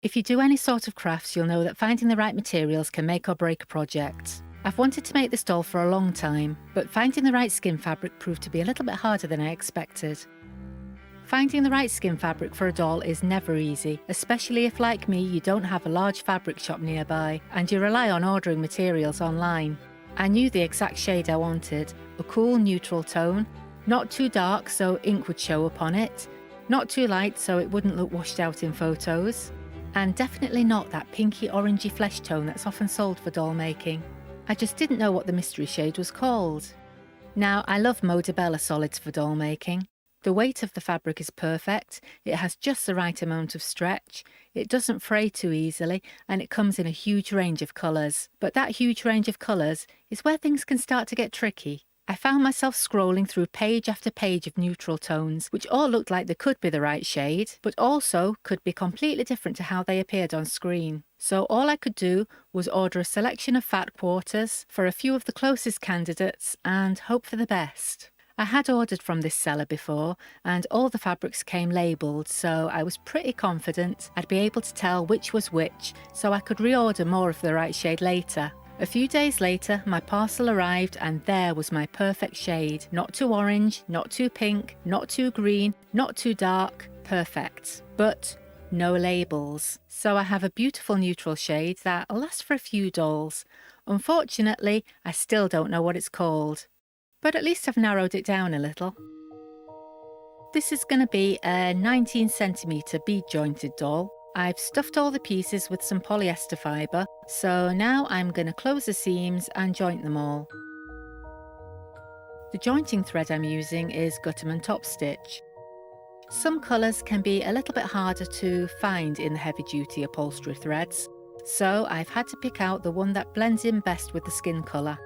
If you do any sort of crafts, you'll know that finding the right materials can make or break a project. I've wanted to make this doll for a long time, but finding the right skin fabric proved to be a little bit harder than I expected. Finding the right skin fabric for a doll is never easy, especially if, like me, you don't have a large fabric shop nearby and you rely on ordering materials online. I knew the exact shade I wanted, a cool neutral tone, not too dark so ink would show up on it, not too light so it wouldn't look washed out in photos, and definitely not that pinky orangey flesh tone that's often sold for doll making. I just didn't know what the mystery shade was called. Now, I love Modibella solids for doll making. The weight of the fabric is perfect, it has just the right amount of stretch, it doesn't fray too easily, and it comes in a huge range of colours. But that huge range of colours is where things can start to get tricky. I found myself scrolling through page after page of neutral tones, which all looked like they could be the right shade, but also could be completely different to how they appeared on screen. So all I could do was order a selection of fat quarters for a few of the closest candidates and hope for the best. I had ordered from this seller before and all the fabrics came labelled, so I was pretty confident I'd be able to tell which was which so I could reorder more of the right shade later. A few days later my parcel arrived and there was my perfect shade. Not too orange, not too pink, not too green, not too dark, perfect. But no labels. So I have a beautiful neutral shade that'll last for a few dolls. Unfortunately, I still don't know what it's called. But at least I've narrowed it down a little. This is going to be a 19cm bead jointed doll. I've stuffed all the pieces with some polyester fibre, so now I'm going to close the seams and joint them all. The jointing thread I'm using is Gutermann Top Stitch. Some colours can be a little bit harder to find in the heavy duty upholstery threads, so I've had to pick out the one that blends in best with the skin colour.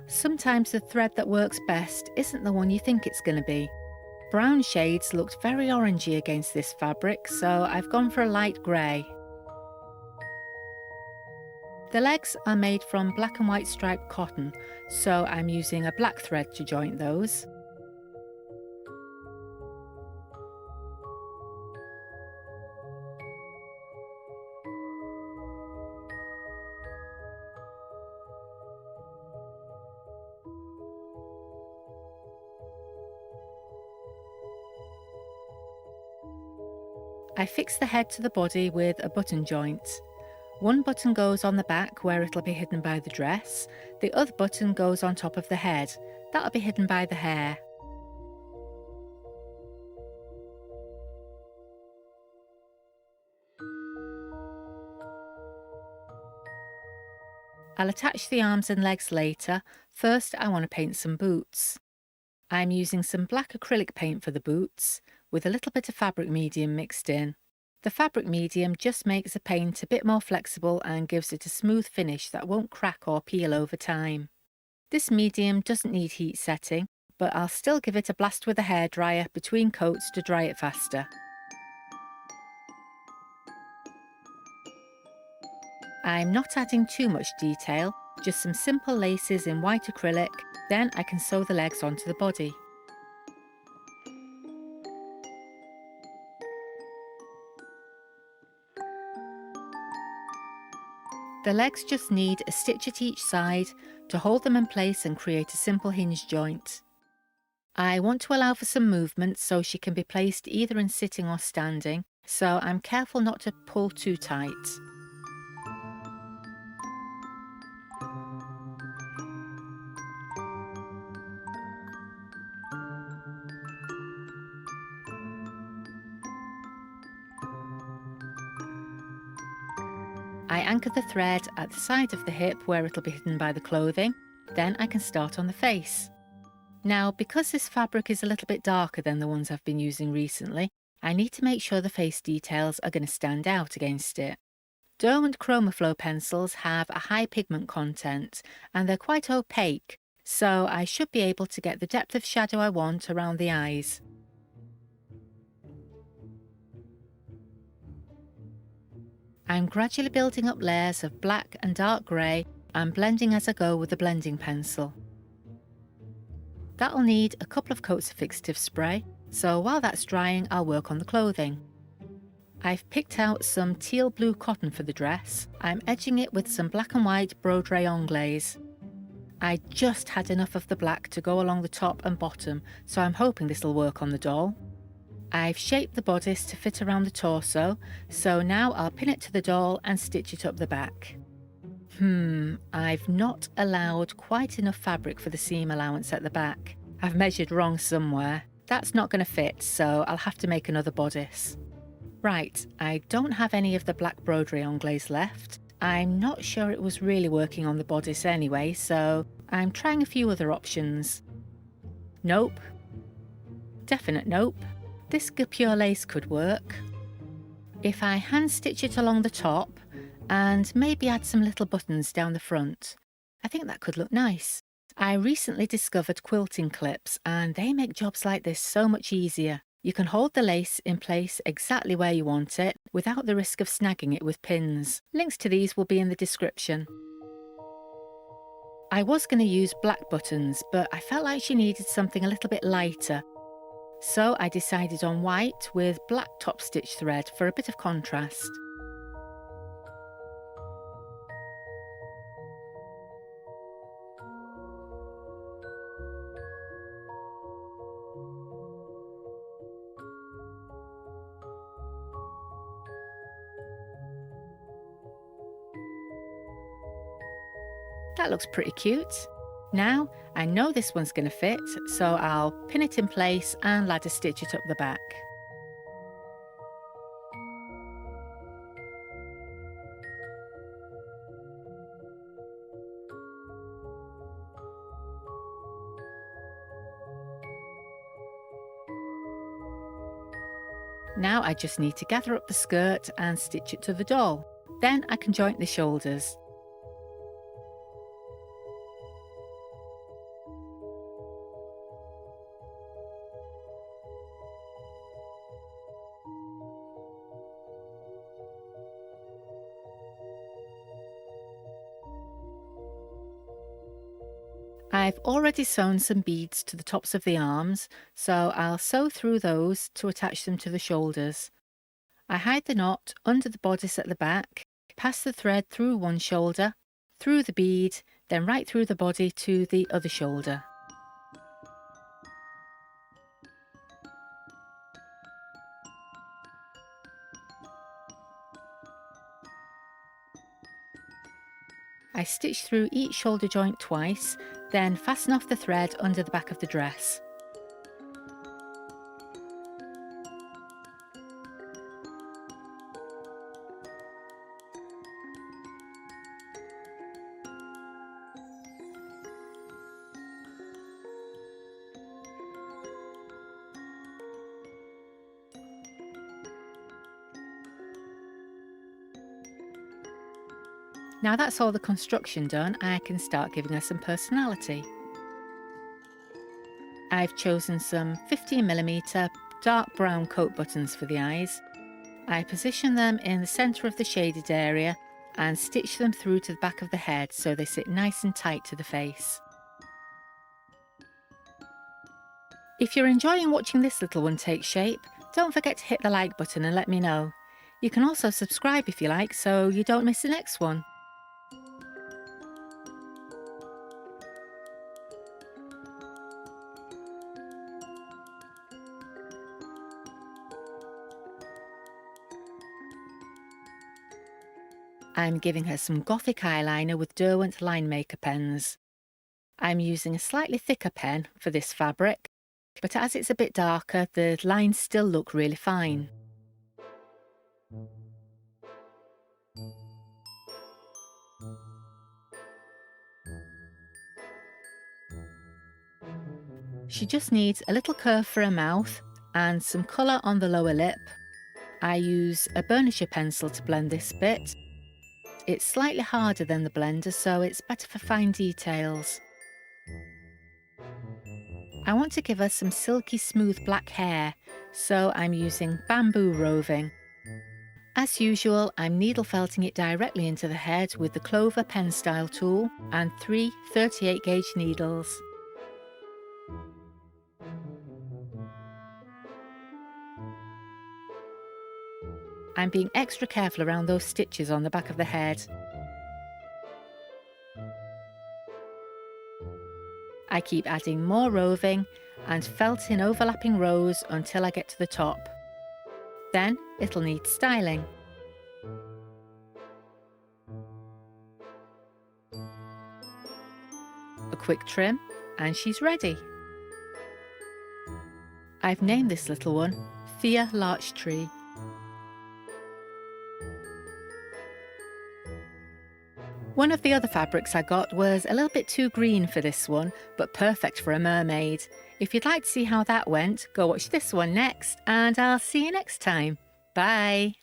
Sometimes the thread that works best isn't the one you think it's going to be. Brown shades looked very orangey against this fabric, so I've gone for a light grey. The legs are made from black and white striped cotton, so I'm using a black thread to joint those. I fix the head to the body with a button joint. One button goes on the back where it'll be hidden by the dress, the other button goes on top of the head, that'll be hidden by the hair. I'll attach the arms and legs later. First I want to paint some boots. I'm using some black acrylic paint for the boots, with a little bit of fabric medium mixed in. The fabric medium just makes the paint a bit more flexible and gives it a smooth finish that won't crack or peel over time. This medium doesn't need heat setting, but I'll still give it a blast with a hairdryer between coats to dry it faster. I'm not adding too much detail, just some simple laces in white acrylic, then I can sew the legs onto the body. The legs just need a stitch at each side to hold them in place and create a simple hinge joint. I want to allow for some movement so she can be placed either in sitting or standing, so I'm careful not to pull too tight. I anchor the thread at the side of the hip where it'll be hidden by the clothing, then I can start on the face. Now, because this fabric is a little bit darker than the ones I've been using recently, I need to make sure the face details are going to stand out against it. Derwent Chromaflow pencils have a high pigment content and they're quite opaque, so I should be able to get the depth of shadow I want around the eyes. I'm gradually building up layers of black and dark grey and blending as I go with the blending pencil. That'll need a couple of coats of fixative spray, so while that's drying I'll work on the clothing. I've picked out some teal blue cotton for the dress. I'm edging it with some black and white broderie anglaise. I just had enough of the black to go along the top and bottom, so I'm hoping this will work on the doll. I've shaped the bodice to fit around the torso, so now I'll pin it to the doll and stitch it up the back. I've not allowed quite enough fabric for the seam allowance at the back. I've measured wrong somewhere. That's not going to fit, so I'll have to make another bodice. Right, I don't have any of the black broderie anglaise left. I'm not sure it was really working on the bodice anyway, so I'm trying a few other options. Nope. Definite nope. This guipure lace could work. If I hand stitch it along the top and maybe add some little buttons down the front, I think that could look nice. I recently discovered quilting clips and they make jobs like this so much easier. You can hold the lace in place exactly where you want it without the risk of snagging it with pins. Links to these will be in the description. I was going to use black buttons, but I felt like she needed something a little bit lighter. So I decided on white with black top stitch thread for a bit of contrast. That looks pretty cute. Now I know this one's going to fit, so I'll pin it in place and ladder stitch it up the back. Now I just need to gather up the skirt and stitch it to the doll. Then I can joint the shoulders. I've already sewn some beads to the tops of the arms, so I'll sew through those to attach them to the shoulders. I hide the knot under the bodice at the back, pass the thread through one shoulder, through the bead, then right through the body to the other shoulder. I stitch through each shoulder joint twice, then fasten off the thread under the back of the dress. Now that's all the construction done, I can start giving her some personality. I've chosen some 15mm dark brown coat buttons for the eyes. I position them in the centre of the shaded area and stitch them through to the back of the head so they sit nice and tight to the face. If you're enjoying watching this little one take shape, don't forget to hit the like button and let me know. You can also subscribe if you like so you don't miss the next one. I'm giving her some Gothic eyeliner with Derwent line maker pens. I'm using a slightly thicker pen for this fabric, but as it's a bit darker, the lines still look really fine. She just needs a little curve for her mouth and some colour on the lower lip. I use a burnisher pencil to blend this bit. It's slightly harder than the blender, so it's better for fine details. I want to give her some silky smooth black hair, so I'm using bamboo roving. As usual, I'm needle felting it directly into the head with the Clover pen style tool and 3 38 gauge needles. I'm being extra careful around those stitches on the back of the head. I keep adding more roving and felt in overlapping rows until I get to the top. Then it'll need styling. A quick trim and she's ready. I've named this little one Thea Larch Tree. One of the other fabrics I got was a little bit too green for this one, but perfect for a mermaid. If you'd like to see how that went, go watch this one next, and I'll see you next time. Bye!